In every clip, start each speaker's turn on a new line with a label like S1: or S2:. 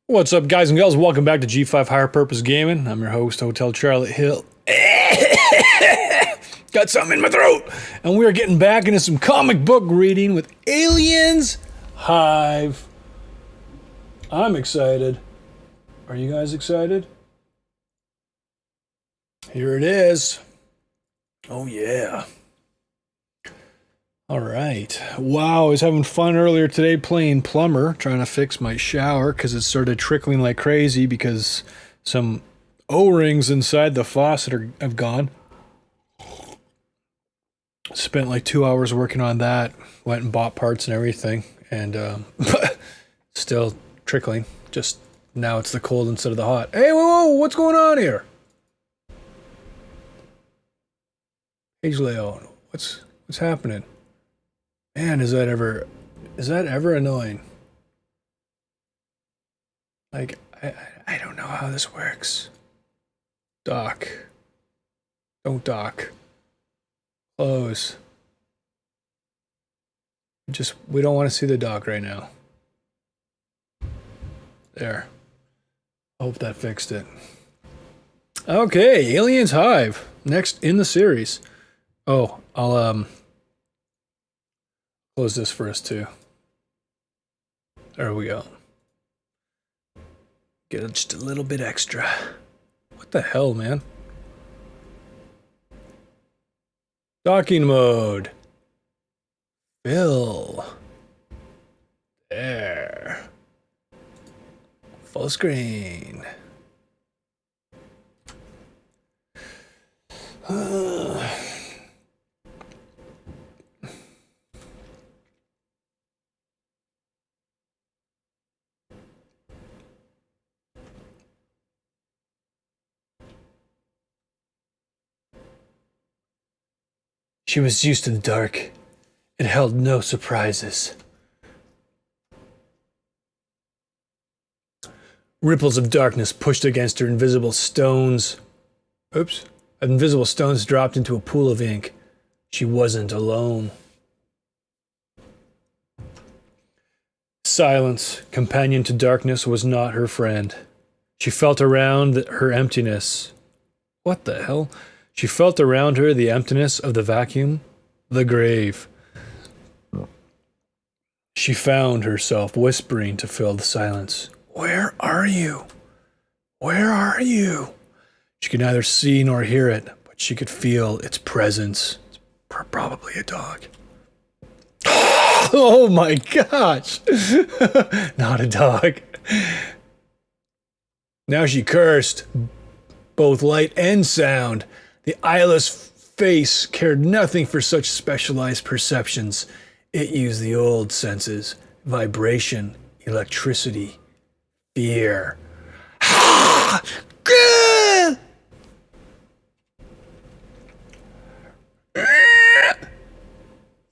S1: What's up, guys and girls? Welcome back to G5 Higher Purpose Gaming. I'm your host, Hotel Charlotte Hill. Got something in my throat. And we are getting back into some comic book reading with Aliens Hive. I'm excited. Are you guys excited? Here it is. Oh, yeah. All right. Wow, I was having fun earlier today playing plumber, trying to fix my shower because it started trickling like crazy because some O-rings inside the faucet have gone. Spent like 2 hours working on that. Went and bought parts and everything, and still trickling. Just now it's the cold instead of the hot. Hey, whoa, what's going on here? Page layout. What's happening? Man, is that ever annoying? Like, I don't know how this works. Dock. Don't dock. Close. We don't want to see the dock right now. There. Hope that fixed it. Okay, Aliens Hive. Next in the series. Oh, I'll, close this for us too. There we go. Get just a little bit extra. What the hell, man? Docking mode. Fill. There. Full screen. She was used to the dark. It held no surprises. Ripples of darkness pushed against her invisible stones. Oops. Invisible stones dropped into a pool of ink. She wasn't alone. Silence, companion to darkness, was not her friend. She felt around her emptiness. What the hell? She felt around her the emptiness of the vacuum, the grave. She found herself whispering to fill the silence. Where are you? Where are you? She could neither see nor hear it, but she could feel its presence. It's probably a dog. Oh my gosh! Not a dog. Now she cursed, both light and sound. The eyeless face cared nothing for such specialized perceptions. It used the old senses: vibration, electricity, fear.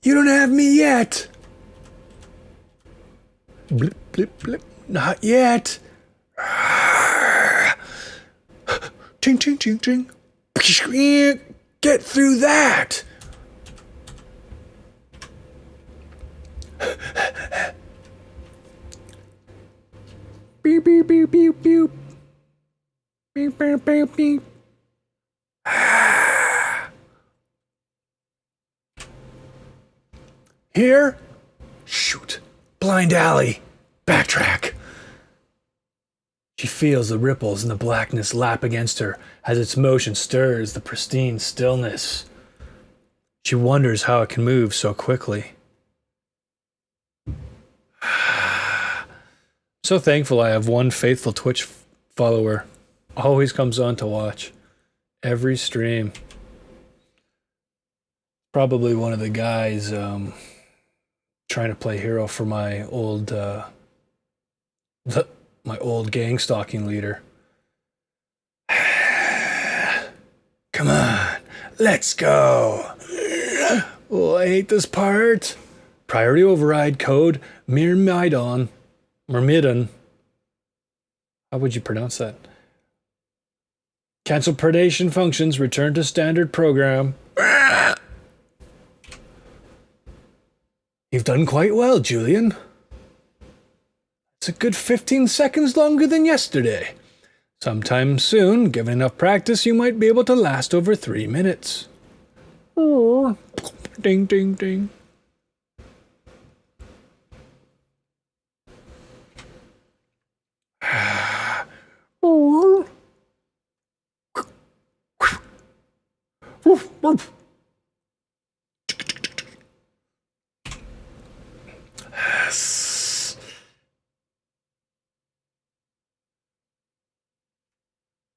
S1: You don't have me yet. Blip, blip, blip. Not yet. Ting, ting, ting, ting. Get through that. Beep, beep, beep, beep, beep. Beep, beep, beep, beep. Here? Shoot. Blind alley. Backtrack. She feels the ripples in the blackness lap against her as its motion stirs the pristine stillness. She wonders how it can move so quickly. So thankful I have one faithful Twitch follower. Always comes on to watch. Every stream. Probably one of the guys trying to play hero for my old my old gang stalking leader. Come on, let's go. Oh, I hate this part. Priority override code Myrmidon. Myrmidon. How would you pronounce that? Cancel predation functions. Return to standard program. You've done quite well, Julian. It's a good 15 seconds longer than yesterday. Sometime soon, given enough practice, you might be able to last over 3 minutes. Oh. Ding, ding, ding. Oh.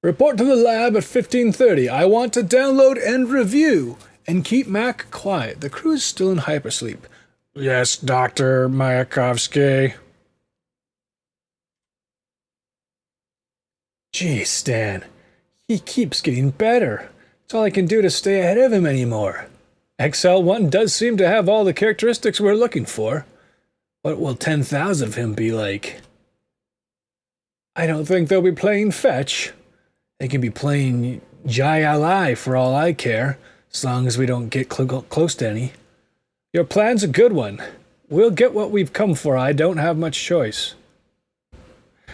S1: Report to the lab at 15:30. I want to download and review. And keep Mac quiet. The crew is still in hypersleep. Yes, Dr. Mayakovsky. Geez, Stan. He keeps getting better. It's all I can do to stay ahead of him anymore. XL1 does seem to have all the characteristics we're looking for. What will 10,000 of him be like? I don't think they'll be playing fetch. They can be playing Jai Alai for all I care, as long as we don't get close to any. Your plan's a good one. We'll get what we've come for. I don't have much choice.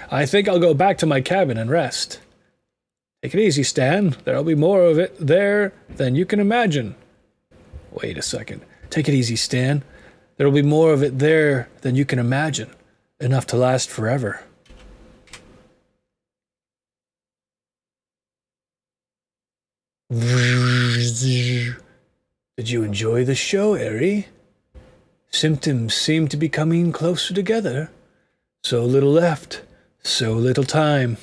S1: I think I'll go back to my cabin and rest. Take it easy, Stan. There'll be more of it there than you can imagine. Wait a second. Take it easy, Stan. There'll be more of it there than you can imagine. Enough to last forever. Did you enjoy the show, Eri? Symptoms seem to be coming closer together. So little left, so little time.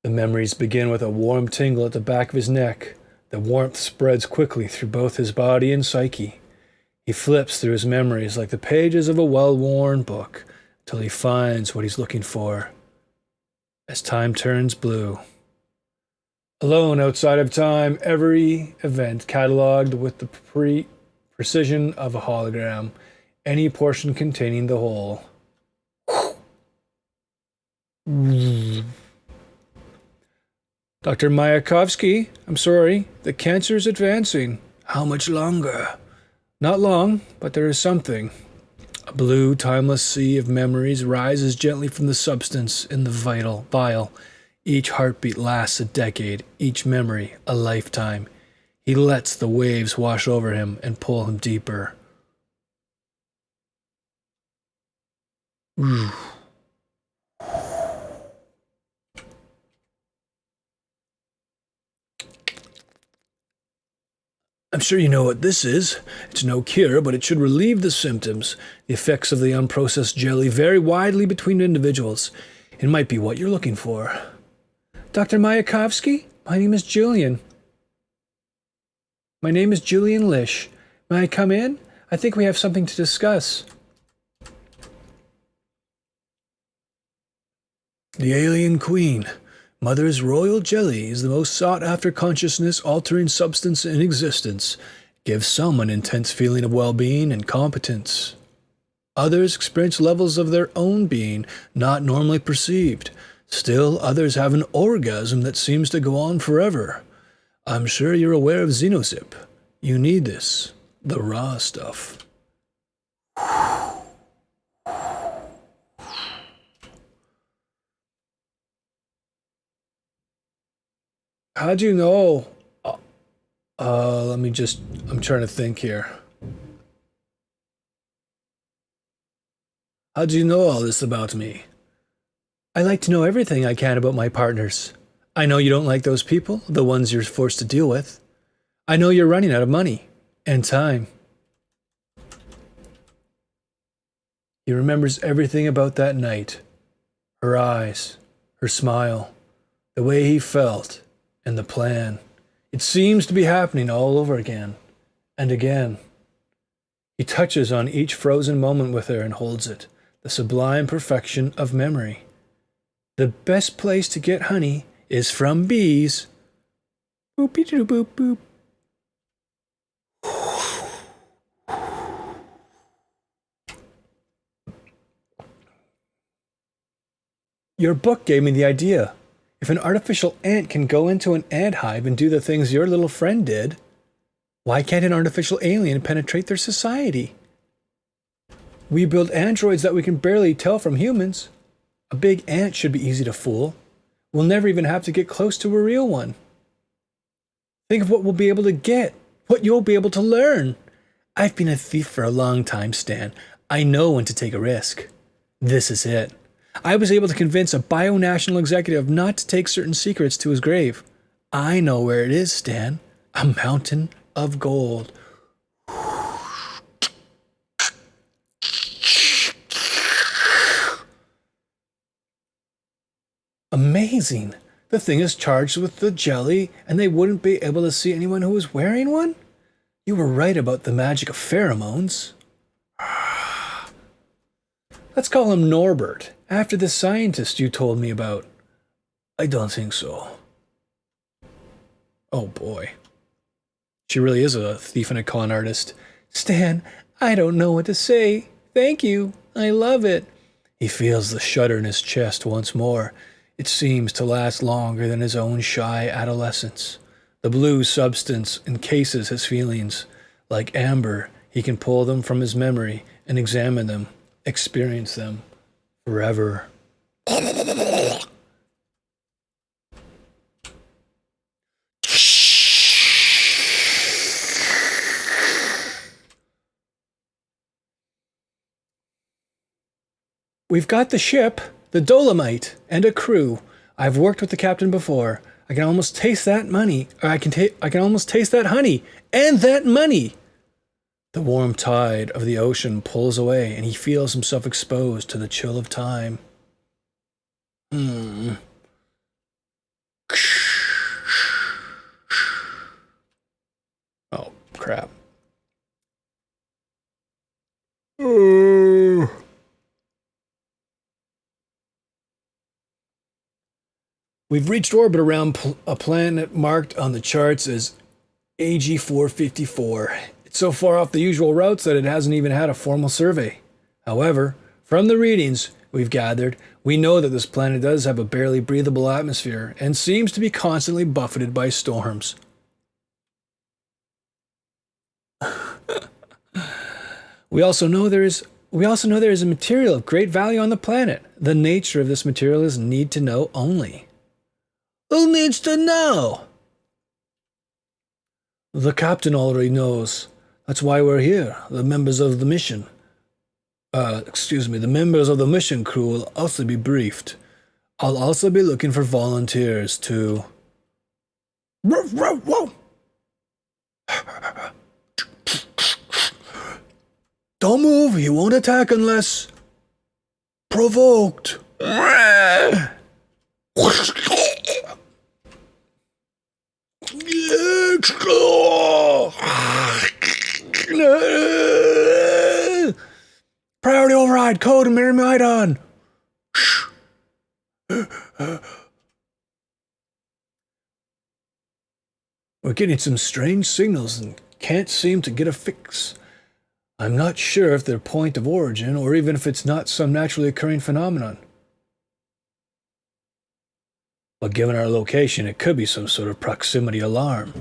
S1: The memories begin with a warm tingle at the back of his neck. The warmth spreads quickly through both his body and psyche. He flips through his memories like the pages of a well-worn book till he finds what he's looking for. As time turns blue. Alone outside of time, every event catalogued with the precision of a hologram, any portion containing the whole. Dr. Mayakovsky, I'm sorry, the cancer's advancing. How much longer? Not long, but there is something. A blue, timeless sea of memories rises gently from the substance in the vial. Each heartbeat lasts a decade, each memory a lifetime. He lets the waves wash over him and pull him deeper. I'm sure you know what this is. It's no cure, but it should relieve the symptoms. The effects of the unprocessed jelly vary widely between individuals. It might be what you're looking for. Dr. Mayakovsky, my name is Julian. My name is Julian Lish. May I come in? I think we have something to discuss. The Alien Queen. Mother's royal jelly is the most sought-after consciousness-altering substance in existence. Gives some an intense feeling of well-being and competence. Others experience levels of their own being not normally perceived. Still, others have an orgasm that seems to go on forever. I'm sure you're aware of Xenozip. You need this. The raw stuff. How'd you know? I'm trying to think here. How'd you know all this about me? I like to know everything I can about my partners. I know you don't like those people, the ones you're forced to deal with. I know you're running out of money and time. He remembers everything about that night. Her eyes, her smile, the way he felt. And the plan. It seems to be happening all over again and again. He touches on each frozen moment with her and holds it. the sublime perfection of memory. The best place to get honey is from bees. Boop-de-doo-boop boop. Your book gave me the idea. If an artificial ant can go into an ant hive and do the things your little friend did, why can't an artificial alien penetrate their society? We build androids that we can barely tell from humans. A big ant should be easy to fool. We'll never even have to get close to a real one. Think of what we'll be able to get, what you'll be able to learn. I've been a thief for a long time, Stan. I know when to take a risk. This is it. I was able to convince a bio-national executive not to take certain secrets to his grave. I know where it is, Stan. A mountain of gold. Amazing. The thing is charged with the jelly, and they wouldn't be able to see anyone who was wearing one? You were right about the magic of pheromones. Let's call him Norbert, after the scientist you told me about. I don't think so. Oh boy. She really is a thief and a con artist. Stan, I don't know what to say. Thank you. I love it. He feels the shudder in his chest once more. It seems to last longer than his own shy adolescence. The blue substance encases his feelings. Like amber, he can pull them from his memory and examine them, experience them forever. We've got the ship, the Dolomite, and a crew. I've worked with the captain before. I can almost taste that money. I can almost taste that honey and that money. The warm tide of the ocean pulls away, and he feels himself exposed to the chill of time. Oh, crap. We've reached orbit around a planet marked on the charts as AG454. It's so far off the usual routes that it hasn't even had a formal survey. However, from the readings we've gathered, we know that this planet does have a barely breathable atmosphere and seems to be constantly buffeted by storms. We also know there is a material of great value on the planet. The nature of this material is need to know only. Who needs to know? The captain already knows. That's why we're here. The members of the mission. The members of the mission crew will also be briefed. I'll also be looking for volunteers to... Don't move, he won't attack unless... provoked. Priority override, code Myrmidon. We're getting some strange signals and can't seem to get a fix. I'm not sure if they're point of origin or even if it's not some naturally occurring phenomenon. But given our location, it could be some sort of proximity alarm.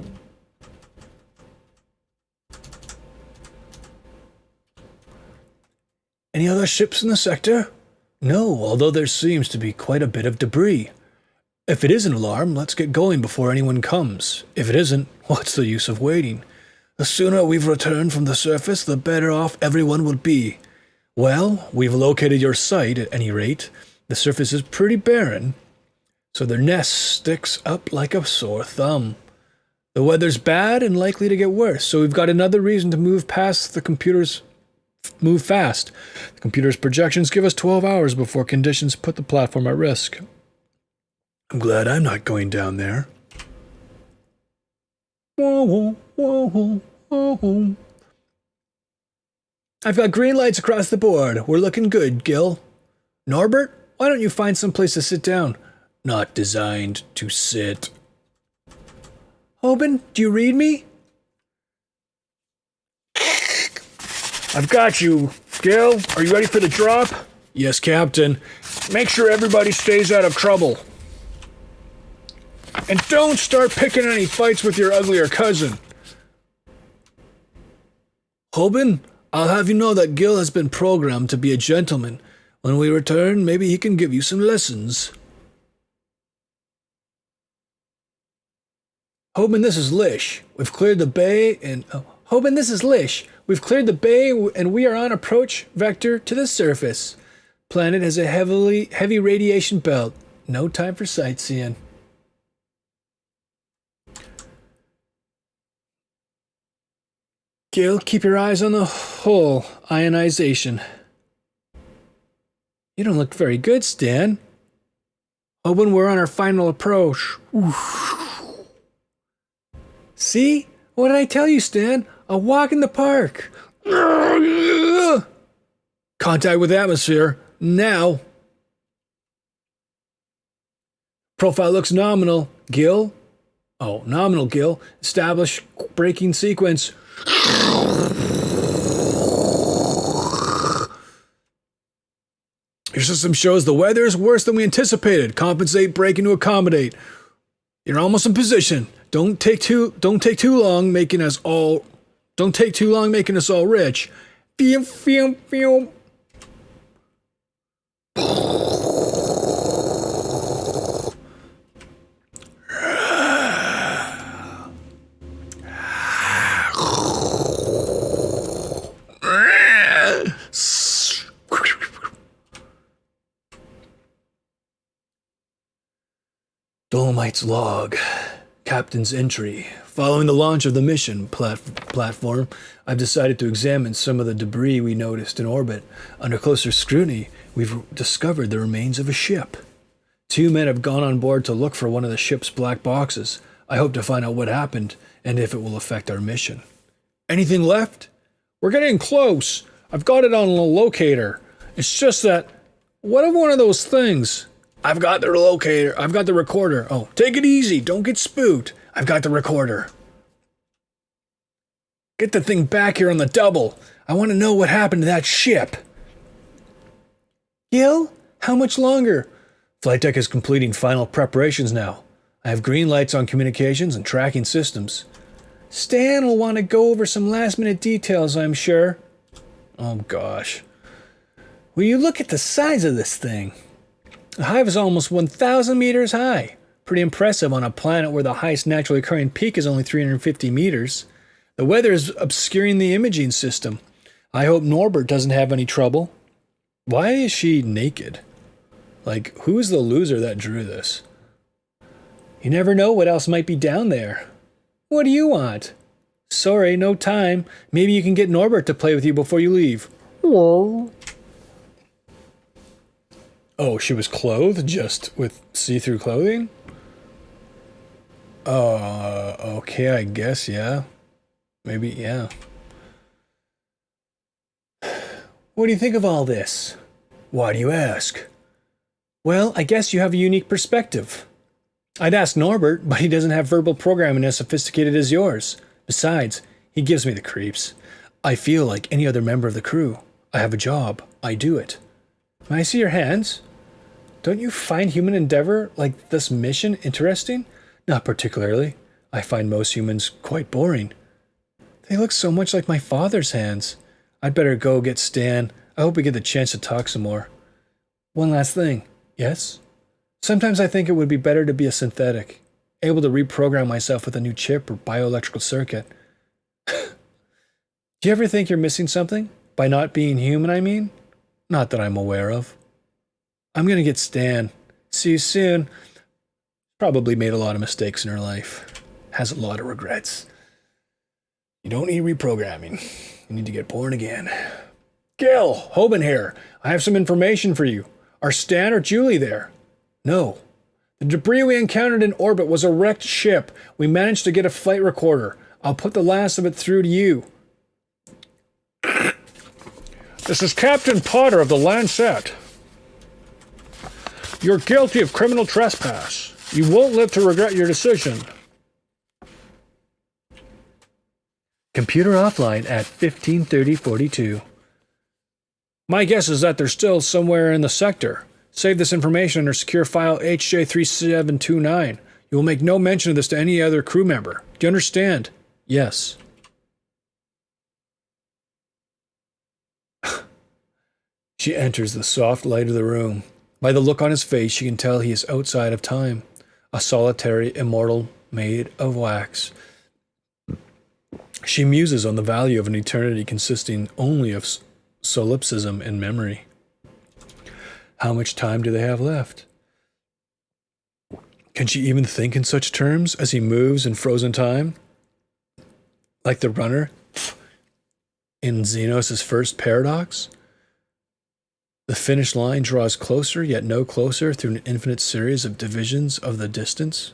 S1: Any other ships in the sector? No, although there seems to be quite a bit of debris. If it is an alarm, let's get going before anyone comes. If it isn't, what's the use of waiting? The sooner we've returned from the surface, the better off everyone will be. Well, we've located your site at any rate. The surface is pretty barren, so their nest sticks up like a sore thumb. The weather's bad and likely to get worse, so we've got another reason to move fast. The computer's projections give us 12 hours before conditions put the platform at risk. I'm glad I'm not going down there. Whoa, whoa, whoa, whoa, whoa. I've got green lights across the board. We're looking good, Gil. Norbert, why don't you find some place to sit down? Not designed to sit. Hoban, do you read me? I've got you. Gil, are you ready for the drop? Yes, Captain. Make sure everybody stays out of trouble. And don't start picking any fights with your uglier cousin. Hoban, I'll have you know that Gil has been programmed to be a gentleman. When we return, maybe he can give you some lessons. Hoban, this is Lish. We've cleared the bay and... Hoban, this is Lish. We've cleared the bay and we are on approach vector to the surface. Planet has a heavy radiation belt. No time for sightseeing. Gil, keep your eyes on the hull. Ionization. You don't look very good, Stan. Hoban, we're on our final approach. Oof. See? What did I tell you, Stan? A walk in the park. Contact with atmosphere. Now. Profile looks nominal. Gil? Oh, nominal, Gil. Establish braking sequence. Your system shows the weather is worse than we anticipated. Compensate, braking to accommodate. You're almost in position. Don't take too long making us all rich. Fium, fium, fium. Dolomite's log. Captain's entry. Following the launch of the mission platform, I've decided to examine some of the debris we noticed in orbit. Under closer scrutiny, we've discovered the remains of a ship. 2 men have gone on board to look for one of the ship's black boxes. I hope to find out what happened and if it will affect our mission. Anything left? We're getting close. I've got it on a locator. It's just that, what if one of those things? I've got the locator. I've got the recorder. Oh, take it easy. Don't get spooked. I've got the recorder. Get the thing back here on the double. I want to know what happened to that ship. Gil, how much longer? Flight deck is completing final preparations now. I have green lights on communications and tracking systems. Stan will want to go over some last-minute details, I'm sure. Oh, gosh. Will you look at the size of this thing? The Hive is almost 1,000 meters high. Pretty impressive on a planet where the highest naturally occurring peak is only 350 meters. The weather is obscuring the imaging system. I hope Norbert doesn't have any trouble. Why is she naked? Like, who's the loser that drew this? You never know what else might be down there. What do you want? Sorry, no time. Maybe you can get Norbert to play with you before you leave. Whoa. Oh, she was clothed just with see-through clothing? Okay, I guess, yeah. Maybe, yeah. What do you think of all this? Why do you ask? Well, I guess you have a unique perspective. I'd ask Norbert, but he doesn't have verbal programming as sophisticated as yours. Besides, he gives me the creeps. I feel like any other member of the crew. I have a job. I do it. May I see your hands? Don't you find human endeavor like this mission interesting? Not particularly. I find most humans quite boring. They look so much like my father's hands. I'd better go get Stan. I hope we get the chance to talk some more. One last thing. Yes? Sometimes I think it would be better to be a synthetic, able to reprogram myself with a new chip or bioelectrical circuit. Do you ever think you're missing something? By not being human, I mean? Not that I'm aware of. I'm gonna get Stan. See you soon. Probably made a lot of mistakes in her life. Has a lot of regrets. You don't need reprogramming. You need to get born again. Gil, Hoban here. I have some information for you. Are Stan or Julie there? No. The debris we encountered in orbit was a wrecked ship. We managed to get a flight recorder. I'll put the last of it through to you.
S2: This is Captain Potter of the Lancet. You're guilty of criminal trespass. You won't live to regret your decision.
S1: Computer offline at 15:30:42.
S2: My guess is that they're still somewhere in the sector. Save this information under secure file HJ3729. You will make no mention of this to any other crew member. Do you understand?
S1: Yes. She enters the soft light of the room. By the look on his face, she can tell he is outside of time, a solitary immortal made of wax. She muses on the value of an eternity consisting only of solipsism and memory. How much time do they have left? Can she even think in such terms as he moves in frozen time? Like the runner in Xenos' first paradox? The finish line draws closer, yet no closer through an infinite series of divisions of the distance.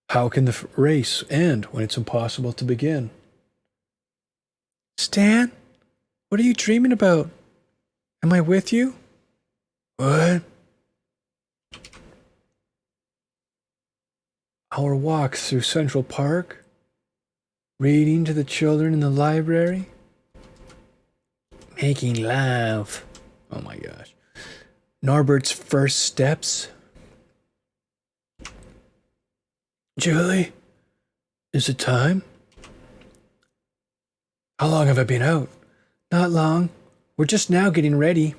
S1: How can the race end when it's impossible to begin? Stan, what are you dreaming about? Am I with you? What? Our walk through Central Park? Reading to the children in the library? Making love. Oh my gosh. Norbert's first steps? Julie, is it time? How long have I been out? Not long. We're just now getting ready.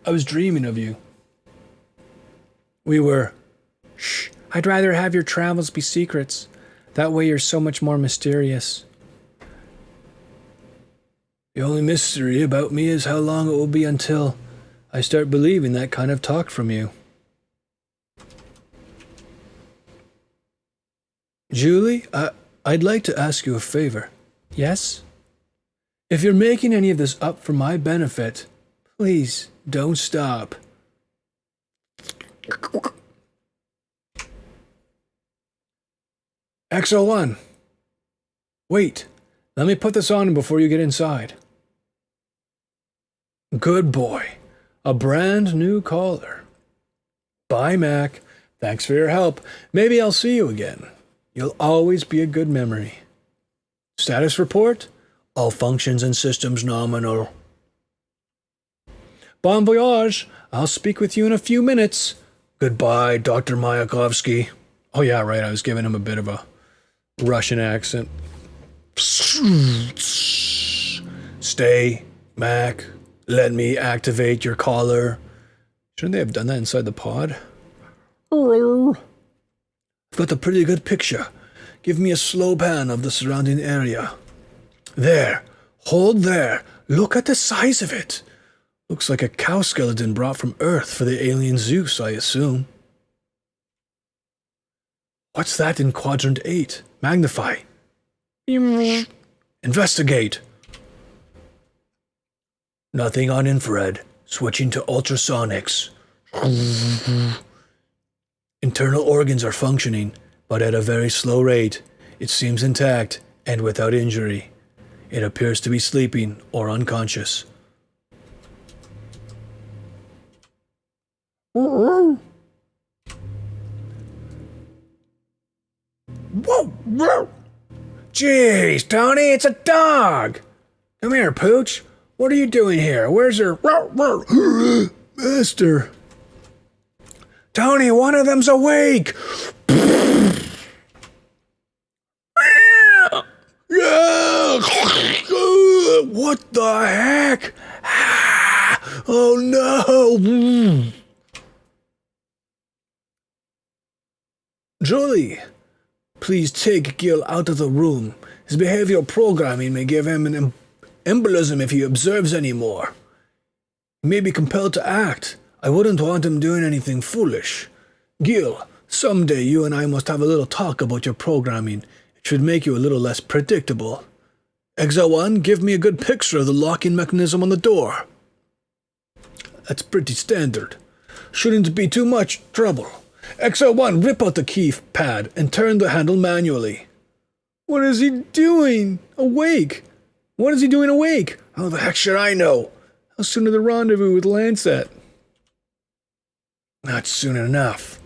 S1: I was dreaming of you. We were. Shh. I'd rather have your travels be secrets. That way you're so much more mysterious. The only mystery about me is how long it will be until I start believing that kind of talk from you. Julie, I'd like to ask you a favor. Yes? If you're making any of this up for my benefit, please don't stop. XO1. Wait, let me put this on before you get inside. Good boy. A brand new caller. Bye, Mac. Thanks for your help. Maybe I'll see you again. You'll always be a good memory. Status report? All functions and systems nominal. Bon voyage. I'll speak with you in a few minutes. Goodbye, Dr. Mayakovsky. Oh yeah, right, I was giving him a bit of a Russian accent. Stay, Mac. Let me activate your collar. Shouldn't they have done that inside the pod? I've got a pretty good picture. Give me a slow pan of the surrounding area. There. Hold there. Look at the size of it. Looks like a cow skeleton brought from Earth for the alien Zeus, I assume. What's that in quadrant 8? Magnify. Investigate. Nothing on infrared. Switching to ultrasonics. Internal organs are functioning, but at a very slow rate. It seems intact and without injury. It appears to be sleeping or unconscious. Whoa! Whoa! Jeez, Tony, it's a dog! Come here, Pooch. What are you doing here? Where's your... Master. Tony, one of them's awake! What the heck? Oh no! Julie, please take Gil out of the room. His behavioral programming may give him an embolism if he observes any more. He may be compelled to act. I wouldn't want him doing anything foolish. Gil, someday you and I must have a little talk about your programming. It should make you a little less predictable. Exa1, give me a good picture of the locking mechanism on the door. That's pretty standard. Shouldn't be too much trouble. Exa1, rip out the key pad and turn the handle manually.
S2: What is he doing? Awake? What is he doing awake? How the heck should I know? How soon are the rendezvous with Lancet?
S1: Not soon enough.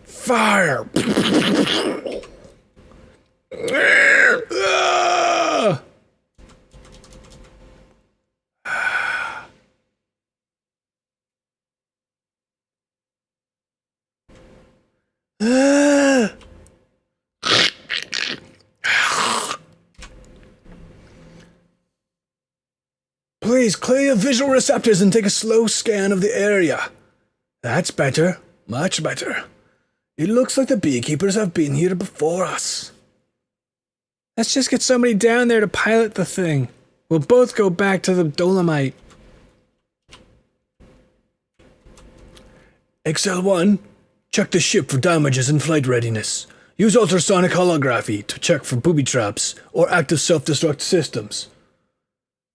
S2: Fire! Ah!
S1: Ah! Please clear your visual receptors and take a slow scan of the area. That's better. Much better. It looks like the beekeepers have been here before us.
S2: Let's just get somebody down there to pilot the thing. We'll both go back to the Dolomite.
S1: XL1, check the ship for damages and flight readiness. Use ultrasonic holography to check for booby traps or active self-destruct systems.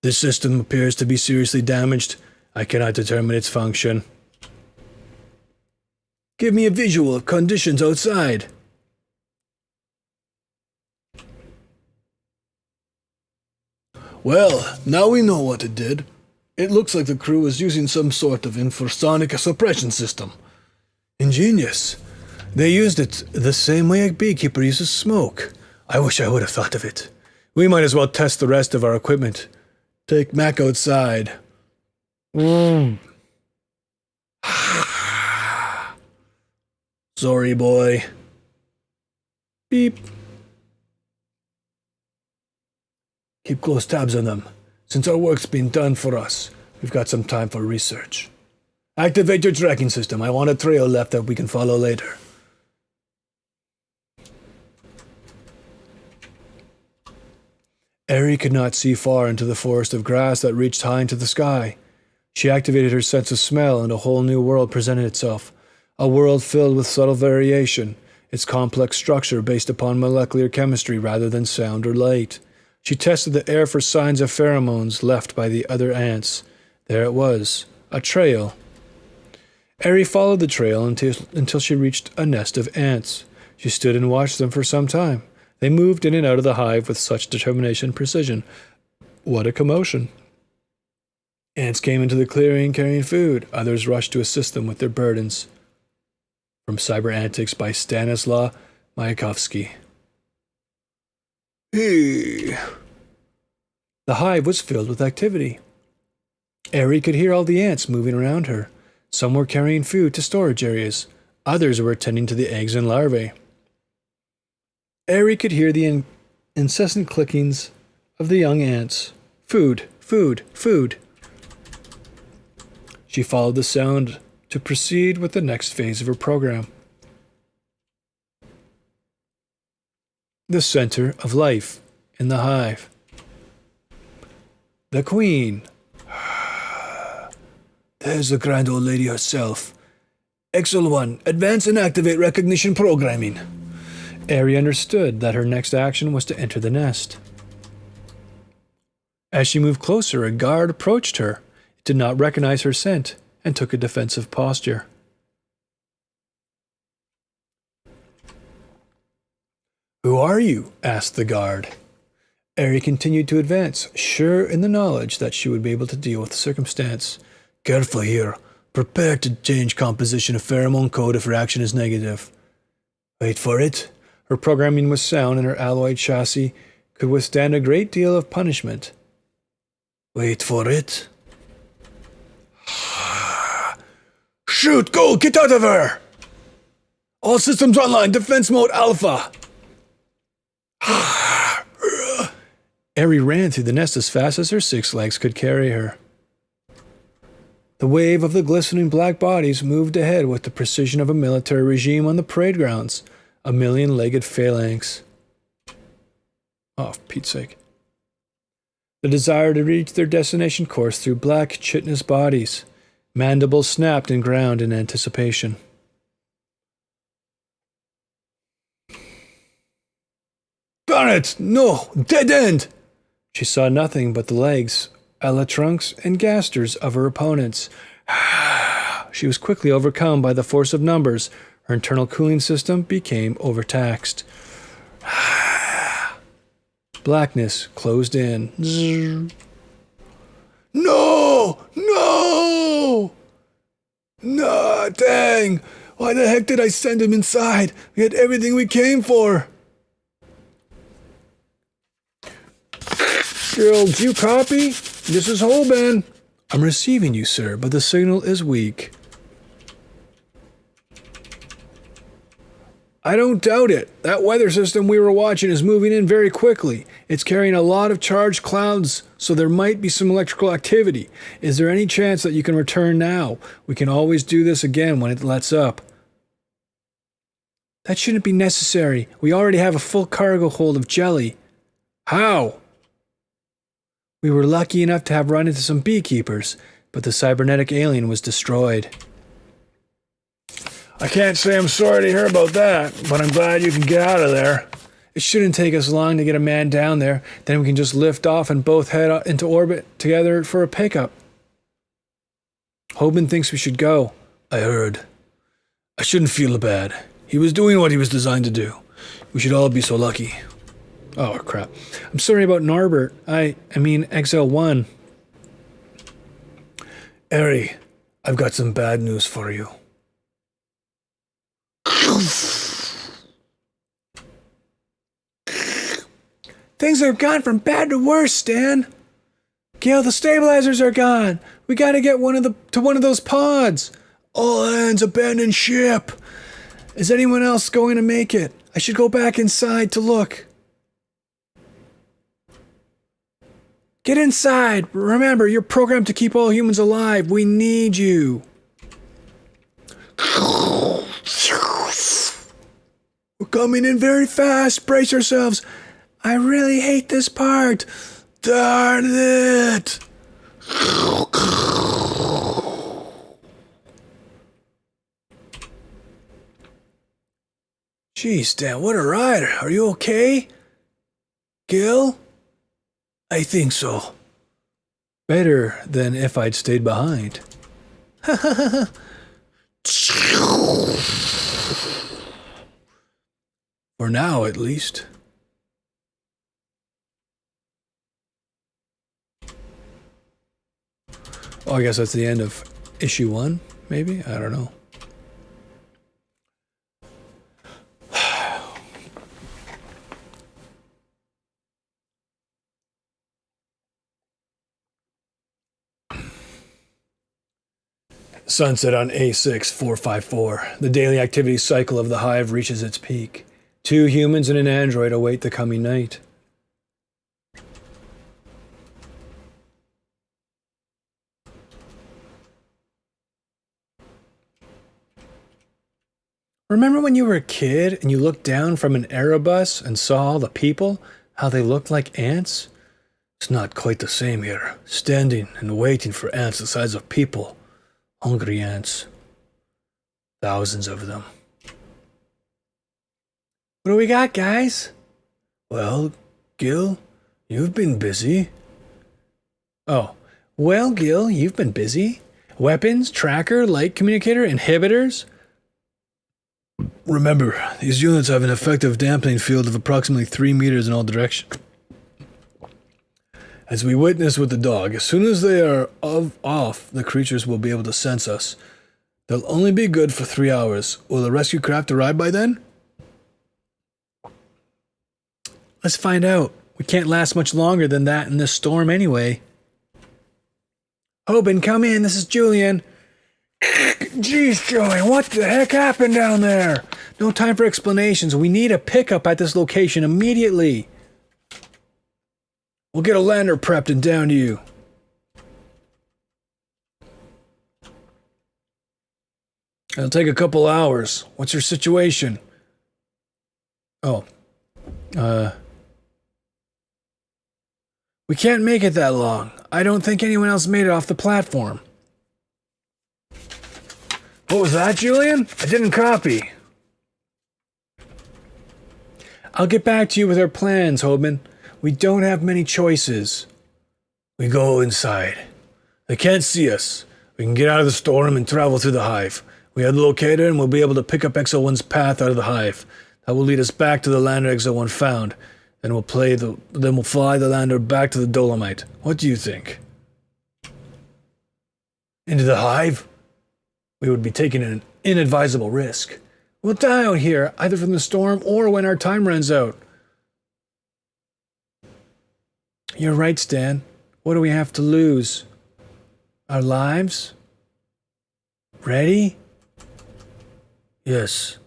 S1: This system appears to be seriously damaged. I cannot determine its function. Give me a visual of conditions outside. Well, now we know what it did. It looks like the crew was using some sort of infrasonic suppression system. Ingenious. They used it the same way a beekeeper uses smoke. I wish I would have thought of it. We might as well test the rest of our equipment. Take Mac outside. Sorry, boy. Beep. Keep close tabs on them. Since our work's been done for us, we've got some time for research. Activate your tracking system. I want a trail left that we can follow later. Eri could not see far into the forest of grass that reached high into the sky. She activated her sense of smell and a whole new world presented itself. A world filled with subtle variation, its complex structure based upon molecular chemistry rather than sound or light. She tested the air for signs of pheromones left by the other ants. There it was, a trail. Eri followed the trail until she reached a nest of ants. She stood and watched them for some time. They moved in and out of the hive with such determination and precision. What a commotion. Ants came into the clearing carrying food. Others rushed to assist them with their burdens. From Cyber Antics by Stanislaw Mayakovsky. Hey. The hive was filled with activity. Eri could hear all the ants moving around her. Some were carrying food to storage areas. Others were attending to the eggs and larvae. Eri could hear the incessant clickings of the young ants. Food, food, food. She followed the sound to proceed with the next phase of her program. The center of life in the hive. The queen. There's the grand old lady herself. XL1, advance and activate recognition programming. Eri understood that her next action was to enter the nest. As she moved closer, a guard approached her. It did not recognize her scent and took a defensive posture. Who are you? Asked the guard. Eri continued to advance, sure in the knowledge that she would be able to deal with the circumstance. Careful here. Prepare to change composition of pheromone code if reaction is negative. Wait for it. Her programming was sound and her alloy chassis could withstand a great deal of punishment. Wait for it. Shoot! Go! Get out of her! All systems online. Defense mode alpha. Eri ran through the nest as fast as her 6 legs could carry her. The wave of the glistening black bodies moved ahead with the precision of a military regime on the parade grounds. A million-legged phalanx. Oh, for Pete's sake. The desire to reach their destination coursed through black, chitinous bodies. Mandibles snapped and ground in anticipation. Darn it! No! Dead end! She saw nothing but the legs, trunks, and gasters of her opponents. She was quickly overcome by the force of numbers. Her internal cooling system became overtaxed.
S2: Blackness closed in. Zzz.
S1: No! No! No, dang! Why the heck did I send him inside? We had everything we came for.
S2: Girl, do you copy? This is Holben.
S1: I'm receiving you, sir, but the signal is weak.
S2: I don't doubt it. That weather system we were watching is moving in very quickly. It's carrying a lot of charged clouds, so there might be some electrical activity. Is there any chance that you can return now? We can always do this again when it lets up. That shouldn't be necessary. We already have a full cargo hold of jelly. How? We were lucky enough to have run into some beekeepers, but the cybernetic alien was destroyed.
S1: I can't say I'm sorry to hear about that, but I'm glad you can get out of there.
S2: It shouldn't take us long to get a man down there. Then we can just lift off and both head into orbit together for a pickup. Hoban thinks we should go.
S1: I heard. I shouldn't feel bad. He was doing what he was designed to do. We should all be so lucky.
S2: Oh, crap. I'm sorry about Norbert. I mean XL1.
S1: Eri, I've got some bad news for you.
S2: Things have gone from bad to worse, Stan. Gil, the stabilizers are gone. We gotta get one of those pods.
S1: All hands abandon ship.
S2: Is anyone else going to make it? I should go back inside to look. Get inside. Remember, you're programmed to keep all humans alive. We need you.
S1: We're coming in very fast. Brace yourselves.
S2: I really hate this part.
S1: Darn it. Jeez, Dan, what a ride. Are you okay? Gil? I think so.
S2: Better than if I'd stayed behind.
S1: For now, at least.
S2: Oh, I guess that's the end of issue 1, maybe? I don't know.
S1: Sunset on A6454. The daily activity cycle of the Hive reaches its peak.
S2: 2 humans and an android await the coming night. Remember when you were a kid and you looked down from an aerobus and saw all the people? How they looked like ants?
S1: It's not quite the same here. Standing and waiting for ants the size of people. Hungry ants. Thousands of them.
S2: What do we got, guys?
S1: Well, Gil, you've been busy.
S2: Oh, well, Gil, you've been busy. Weapons, tracker, light communicator, inhibitors.
S1: Remember, these units have an effective dampening field of approximately 3 meters in all directions. As we witnessed with the dog, as soon as they are off, the creatures will be able to sense us. They'll only be good for 3 hours. Will the rescue craft arrive by then?
S2: Let's find out. We can't last much longer than that in this storm anyway. Hoban, come in. This is Julian.
S1: Jeez, Joey, what the heck happened down there?
S2: No time for explanations. We need a pickup at this location immediately.
S1: We'll get a lander prepped and down to you. It'll take a couple hours. What's your situation?
S2: Oh. We can't make it that long. I don't think anyone else made it off the platform.
S1: What was that, Julian? I didn't copy.
S2: I'll get back to you with our plans, Hoban. We don't have many choices.
S1: We go inside. They can't see us. We can get out of the storm and travel through the Hive. We have the locator and we'll be able to pick up XL1's path out of the Hive. That will lead us back to the lander XL1 found.
S2: Then we'll fly the lander back to the Dolomite. What do you think?
S1: Into the Hive?
S2: We would be taking an inadvisable risk. We'll die out here, either from the storm or when our time runs out. You're right, Stan. What do we have to lose? Our lives? Ready?
S1: Yes.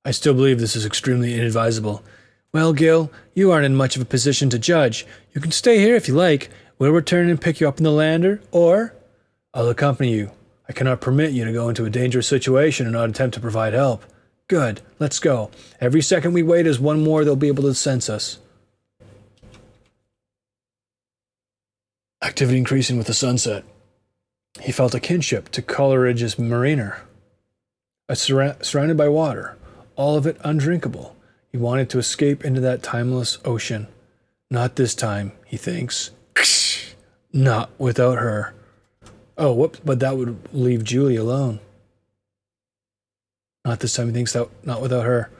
S1: I still believe this is extremely inadvisable.
S2: Well, Gil, you aren't in much of a position to judge. You can stay here if you like. We'll return and pick you up in the lander, or
S1: I'll accompany you. I cannot permit you to go into a dangerous situation and not attempt to provide help.
S2: Good. Let's go. Every second we wait is one more they'll be able to sense us.
S1: Activity increasing with the sunset. He felt a kinship to Coleridge's mariner. Surrounded by water, all of it undrinkable. He wanted to escape into that timeless ocean. Not this time, he thinks. Not without her. Oh, whoops, but that would leave Julie alone. Not this time, he thinks, not without her.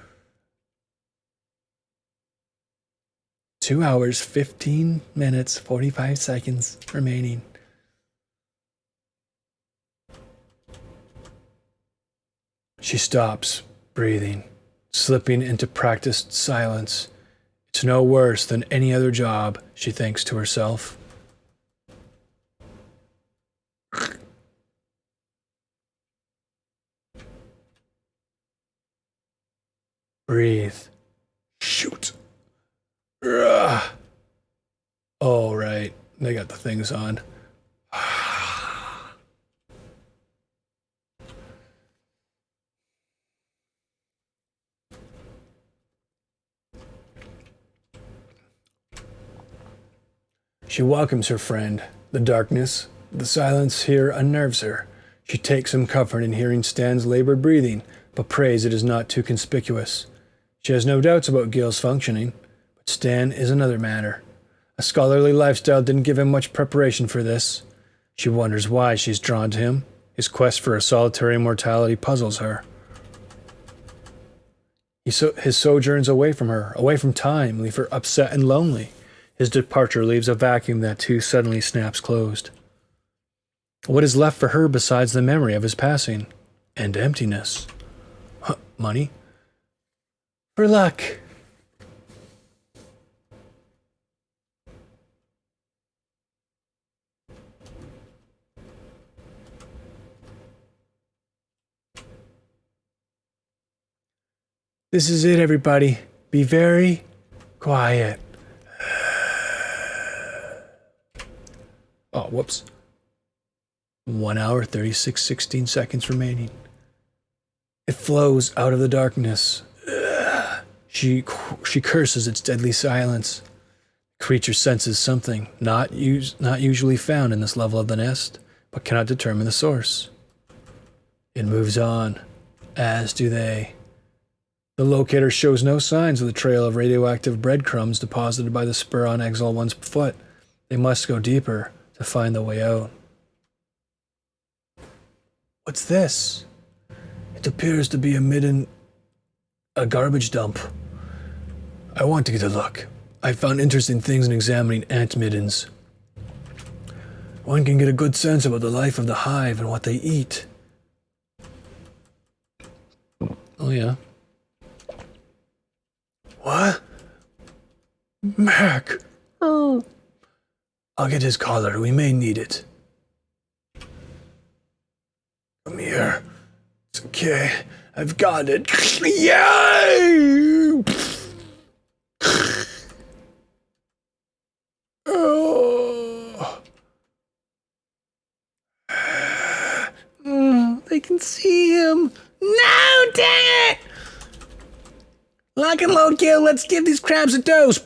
S2: 2 hours, 15 minutes, 45 seconds remaining.
S1: She stops, breathing, slipping into practiced silence. It's no worse than any other job, she thinks to herself. Breathe. Shoot. Ugh. Oh, right. They got the things on. She welcomes her friend. The darkness, the silence here unnerves her. She takes some comfort in hearing Stan's labored breathing, but prays it is not too conspicuous. She has no doubts about Gil's functioning, but Stan is another matter. A scholarly lifestyle didn't give him much preparation for this. She wonders why she's drawn to him. His quest for a solitary immortality puzzles her. His sojourns away from her, away from time, leave her upset and lonely. His departure leaves a vacuum that too suddenly snaps closed. What is left for her besides the memory of his passing? And emptiness. Money? For luck. This is it, everybody. Be very quiet. Oh, whoops. 1 hour, 36, 16 seconds remaining. It flows out of the darkness. She curses its deadly silence. The creature senses something not usually found in this level of the nest, but cannot determine the source. It moves on, as do they. The locator shows no signs of the trail of radioactive breadcrumbs deposited by the spur on Exile 1's foot. They must go deeper to find the way out. What's this? It appears to be a garbage dump. I want to get a look. I found interesting things in examining ant middens. One can get a good sense about the life of the hive and what they eat. Oh, yeah. What? Mac. Oh. I'll get his collar. We may need it. Come here. It's okay. I've got it. Yay! Oh. They can see him. No, dang it! Lock and load, Gil. Let's give these crabs a dose.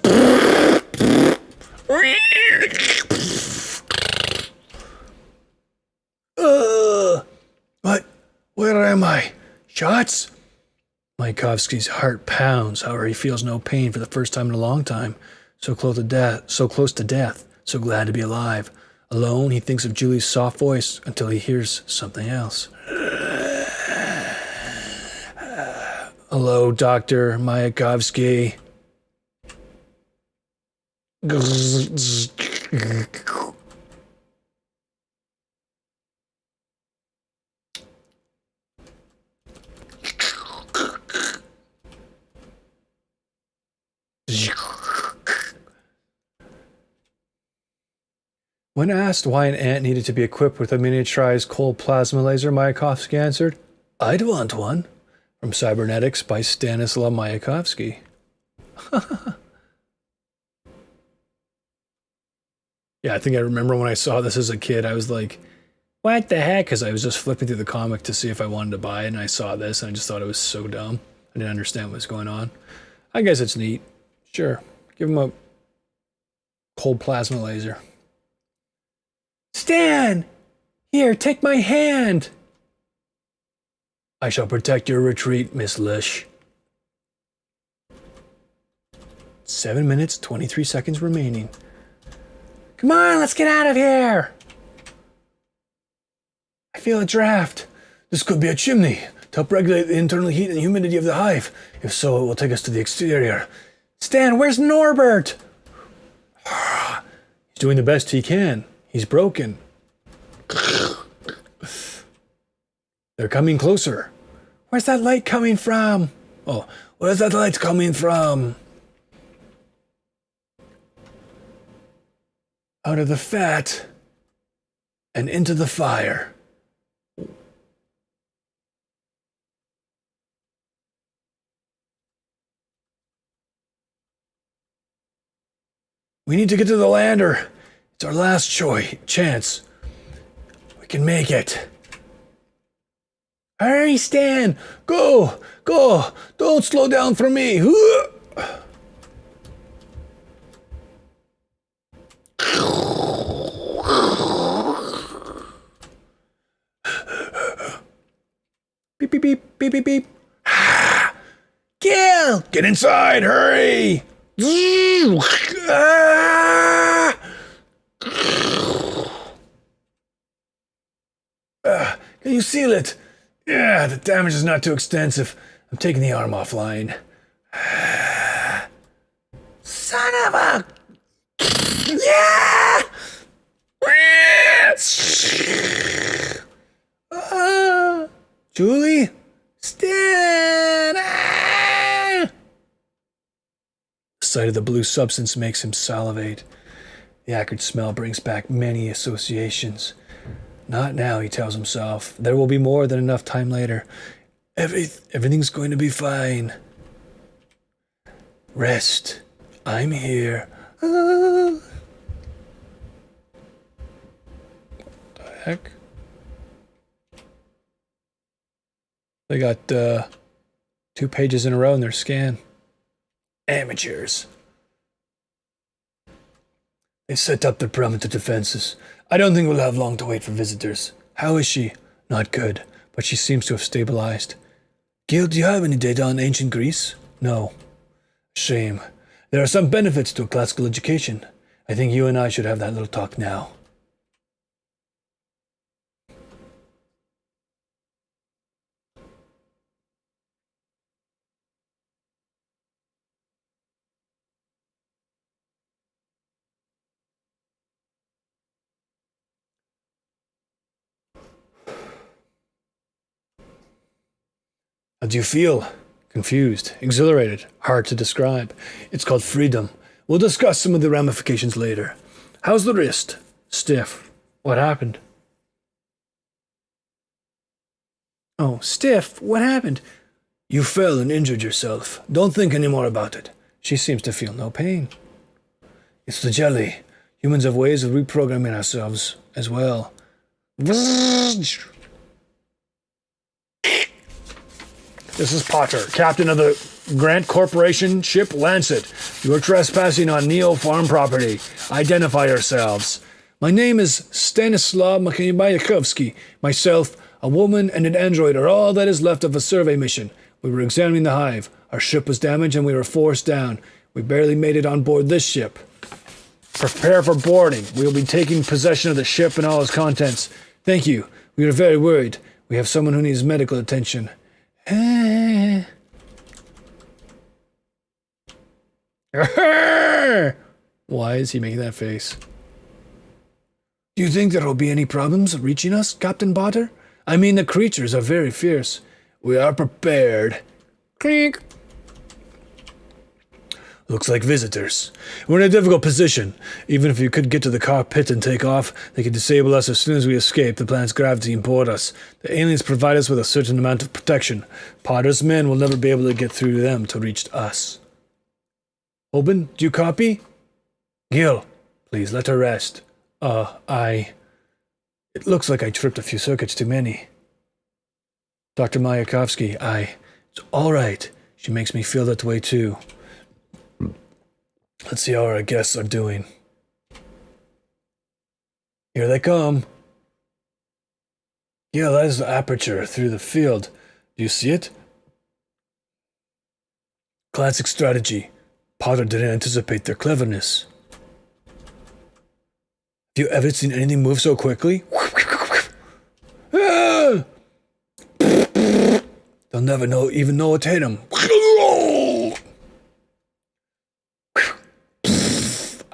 S1: What? Where am I? Shots? Mayakovsky's heart pounds. However, he feels no pain for the first time in a long time. So close to death. So glad to be alive. Alone, he thinks of Julie's soft voice until he hears something else. Hello, Dr. Mayakovsky. When asked why an ant needed to be equipped with a miniaturized cold plasma laser, Mayakovsky answered, "I'd want one." From Cybernetics by Stanislaw Mayakovsky. Yeah, I think I remember when I saw this as a kid, I was like, what the heck? Because I was just flipping through the comic to see if I wanted to buy it, and I saw this, and I just thought it was so dumb. I didn't understand what was going on. I guess it's neat. Sure. Give him a cold plasma laser. Stan! Here, take my hand! I shall protect your retreat, Miss Lish. 7 minutes, 23 seconds remaining. Come on, let's get out of here! I feel a draft. This could be a chimney to help regulate the internal heat and humidity of the hive. If so, it will take us to the exterior. Stan, where's Norbert? He's doing the best he can. He's broken. They're coming closer. Where's that light coming from? Oh, where's that light coming from? Out of the fat and into the fire. We need to get to the lander. It's our last chance. We can make it. Hurry, Stan! Go! Go! Don't slow down for me! Beep, beep, beep, beep, beep, beep. Kill! Get inside, hurry! Can you seal it? Yeah, the damage is not too extensive. I'm taking the arm offline. Son of a... Yeah! Julie? Stan! The sight of the blue substance makes him salivate. The acrid smell brings back many associations. Not now, he tells himself. There will be more than enough time later. Everything's going to be fine. Rest. I'm here. What the heck? They got 2 pages in a row in their scan. Amateurs. They set up their perimeter defenses. I don't think we'll have long to wait for visitors. How is she? Not good, but she seems to have stabilized. Gil, do you have any data on ancient Greece? No. Shame. There are some benefits to a classical education. I think you and I should have that little talk now. How do you feel? Confused, exhilarated, hard to describe. It's called freedom. We'll discuss some of the ramifications later. How's the wrist? Stiff. What happened? Oh, stiff? What happened? You fell and injured yourself. Don't think any more about it. She seems to feel no pain. It's the jelly. Humans have ways of reprogramming ourselves as well. This is Potter, captain of the Grant Corporation ship Lancet. You are trespassing on Neo farm property. Identify yourselves. My name is Stanislaw Mayakovsky. Myself, a woman, and an android are all that is left of a survey mission. We were examining the hive. Our ship was damaged and we were forced down. We barely made it on board this ship. Prepare for boarding. We will be taking possession of the ship and all its contents. Thank you. We are very worried. We have someone who needs medical attention.
S2: Why is he making that face? Do you think there will be any problems reaching us, Captain Potter? I mean, the creatures are very fierce. We are prepared. Clink. Looks like visitors. We're in a difficult position. Even if you could get to the cockpit and take off, they could disable us as soon as we escape the planet's gravity and board us. The aliens provide us with a certain amount of protection. Potter's men will never be able to get through them to reach us. Oben, do you copy? Gil, please let her rest. It looks like I tripped a few circuits too many. Dr. Mayakovsky, It's all right. She makes me feel that way too. Let's see how our guests are doing. Here they come. Yeah, that is the aperture through the field. Do you see it? Classic strategy. Potter didn't anticipate their cleverness. Have you ever seen anything move so quickly? Ah! They'll never even know it's hit them.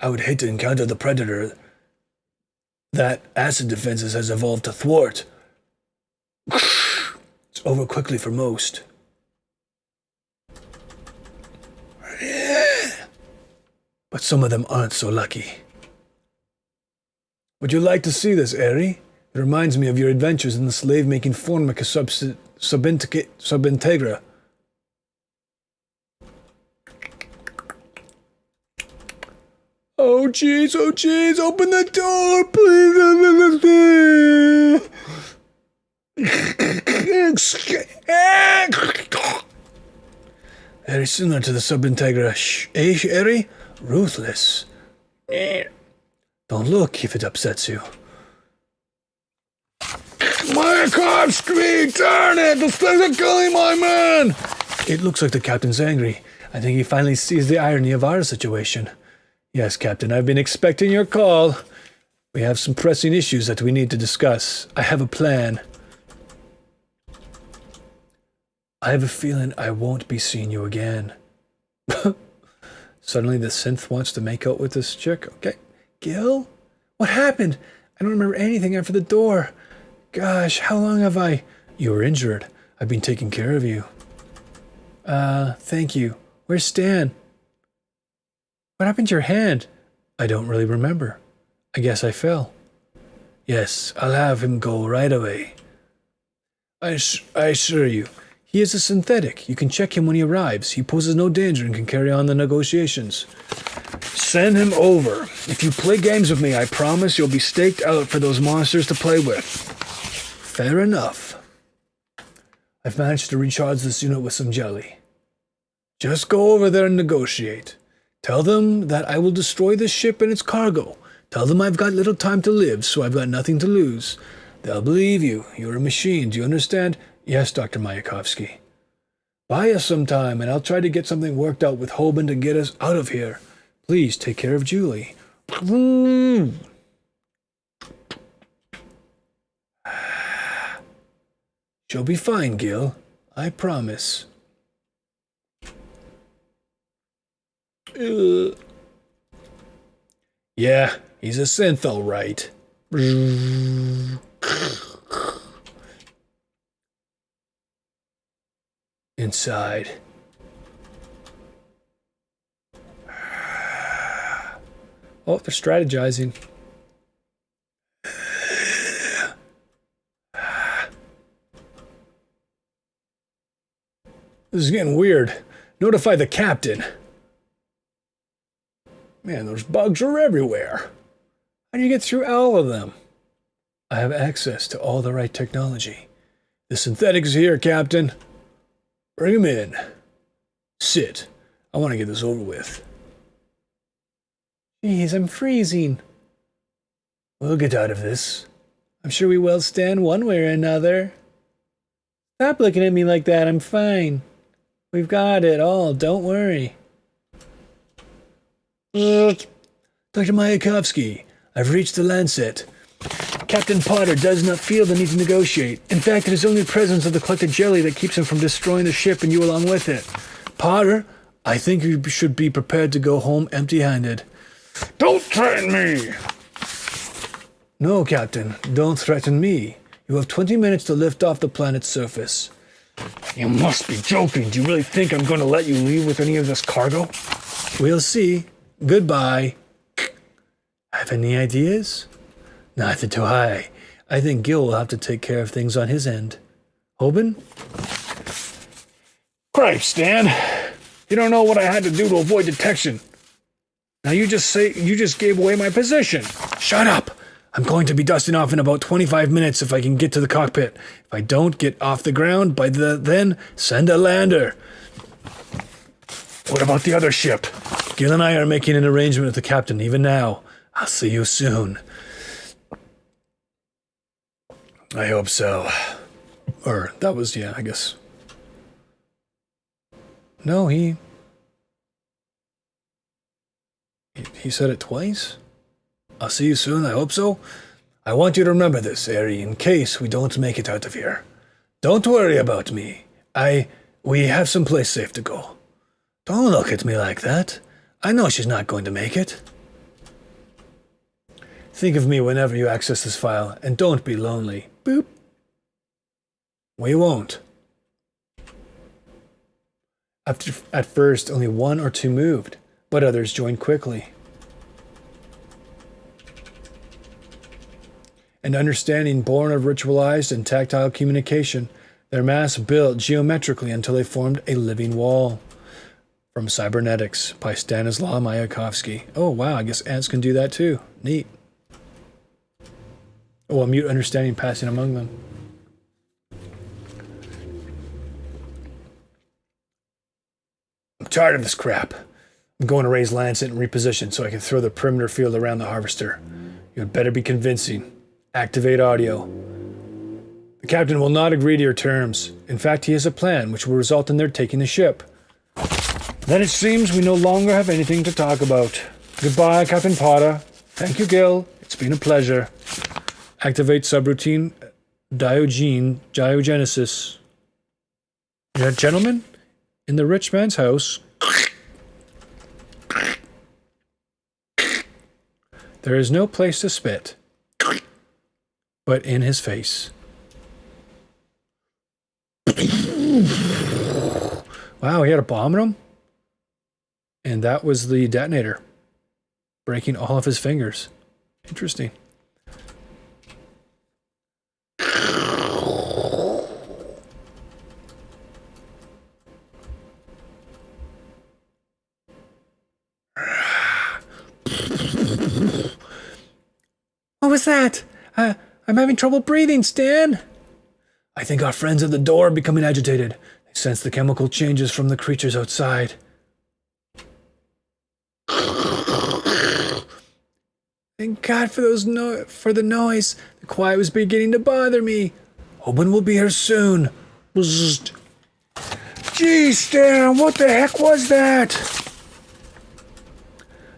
S2: I would hate to encounter the predator that acid defenses has evolved to thwart. It's over quickly for most. But some of them aren't so lucky. Would you like to see this, Eri? It reminds me of your adventures in the slave-making Formica subintegra. Oh jeez, open the door, please. Very similar to the subintegra, Eri? Ruthless. Don't look if it upsets you. Mayakovsky, darn it! Those things are killing my man! It looks like the captain's angry. I think he finally sees the irony of our situation. Yes, Captain, I've been expecting your call. We have some pressing issues that we need to discuss. I have a plan. I have a feeling I won't be seeing you again. Suddenly the synth wants to make out with this chick. Okay. Gil? What happened? I don't remember anything after the door. Gosh, how long have I... You were injured. I've been taking care of you. Thank you. Where's Stan? What happened to your hand? I don't really remember. I guess I fell. Yes, I'll have him go right away. I assure you, he is a synthetic. You can check him when he arrives. He poses no danger and can carry on the negotiations. Send him over. If you play games with me, I promise you'll be staked out for those monsters to play with. Fair enough. I've managed to recharge this unit with some jelly. Just go over there and negotiate. Tell them that I will destroy this ship and its cargo. Tell them I've got little time to live, so I've got nothing to lose. They'll believe you. You're a machine. Do you understand? Yes, Dr. Mayakovsky. Buy us some time, and I'll try to get something worked out with Hoban to get us out of here. Please take care of Julie. She'll be fine, Gil. I promise. Yeah, he's a synth, all right. Inside. Oh, they're strategizing. This is getting weird. Notify the captain. Man, those bugs are everywhere. How do you get through all of them? I have access to all the right technology. The synthetic's here, Captain. Bring him in. Sit. I want to get this over with. Jeez, I'm freezing. We'll get out of this. I'm sure we will stand one way or another. Stop looking at me like that. I'm fine. We've got it all. Don't worry. Dr. Mayakovsky, I've reached the Lancet. Captain Potter does not feel the need to negotiate. In fact, it is only the presence of the collected jelly that keeps him from destroying the ship and you along with it. Potter, I think you should be prepared to go home empty-handed. Don't threaten me!
S1: No, Captain, don't threaten me. You have 20 minutes to lift off the planet's surface.
S2: You must be joking. Do you really think I'm going to let you leave with any of this cargo?
S1: We'll see. Goodbye. Have any ideas? Neither do I. I think Gil will have to take care of things on his end. Hoban?
S2: Cripes, Stan. You don't know what I had to do to avoid detection. Now you just gave away my position.
S1: Shut up! I'm going to be dusting off in about 25 minutes if I can get to the cockpit. If I don't get off the ground by then, send a lander.
S2: What about the other ship?
S1: Gil and I are making an arrangement with the captain even now. I'll see you soon.
S2: I hope so.
S1: Or, that was, yeah, I guess. No, he said it twice? I'll see you soon, I hope so. I want you to remember this, Ari, in case we don't make it out of here. Don't worry about me. We have someplace safe to go. Don't look at me like that. I know she's not going to make it. Think of me whenever you access this file, and don't be lonely. Boop. We won't. At first, only 1 or 2 moved, but others joined quickly. An understanding born of ritualized and tactile communication, their mass built geometrically until they formed a living wall. From Cybernetics by Stanislaw Mayakovsky. Oh, wow, I guess ants can do that too. Neat. Oh, a mute understanding passing among them. I'm tired of this crap. I'm going to raise Lancet and reposition so I can throw the perimeter field around the harvester. You had better be convincing. Activate audio. The captain will not agree to your terms. In fact, he has a plan which will result in their taking the ship. Then it seems we no longer have anything to talk about. Goodbye, Captain Potter. Thank you, Gil. It's been a pleasure. Activate subroutine Diogenesis. Gentlemen, in the rich man's house, there is no place to spit, but in his face. Wow, he had a bomb in him? And that was the detonator, breaking all of his fingers. Interesting. What was that? I'm having trouble breathing, Stan. I think our friends at the door are becoming agitated. They sense the chemical changes from the creatures outside. Thank God for the noise. The quiet was beginning to bother me. Owen will be here soon. Bzzzt. Gee, Stan, what the heck was that?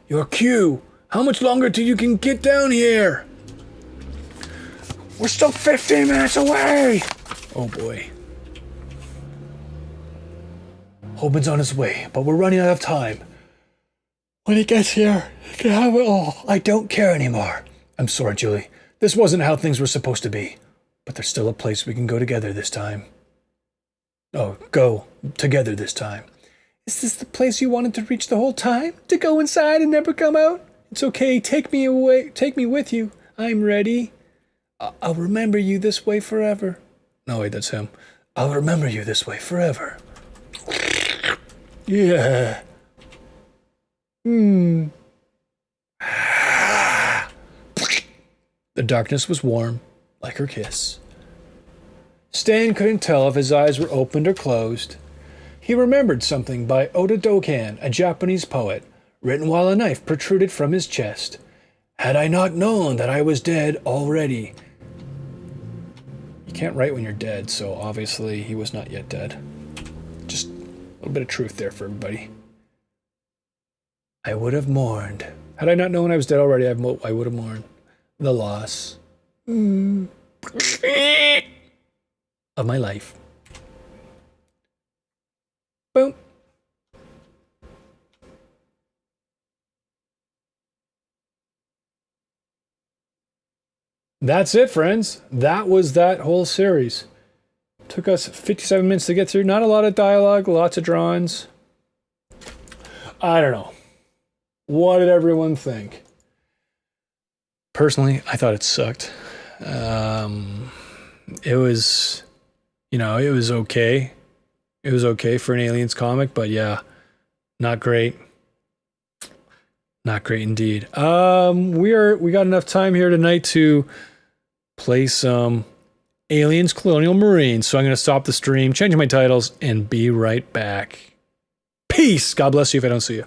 S1: Your cue. How much longer till you can get down here? We're still 15 minutes away. Oh boy. Hoban's on his way, but we're running out of time. When he gets here, he can have it all. I don't care anymore. I'm sorry, Julie. This wasn't how things were supposed to be. But there's still a place we can go together this time. Oh, go together this time. Is this the place you wanted to reach the whole time? To go inside and never come out? It's okay. Take me away. Take me with you. I'm ready. I'll remember you this way forever. No, wait, that's him. I'll remember you this way forever. Yeah. The darkness was warm, like her kiss. Stan couldn't tell if his eyes were opened or closed. He remembered something by Oda Dokan, a Japanese poet, written while a knife protruded from his chest. Had I not known that I was dead already. You can't write when you're dead, so obviously he was not yet dead. Just a little bit of truth there for everybody. I would have mourned. Had I not known I was dead already, I would have mourned the loss of my life. Boom. that's it, friends. That was that whole series. Took us 57 minutes to get through. Not a lot of dialogue, lots of drawings. I don't know. What did everyone think? Personally, I thought it sucked. It was, it was okay. It was okay for an Aliens comic, but yeah, not great. Not great indeed. We got enough time here tonight to play some Aliens Colonial Marines. So I'm going to stop the stream, change my titles, and be right back. Peace. God bless you if I don't see you.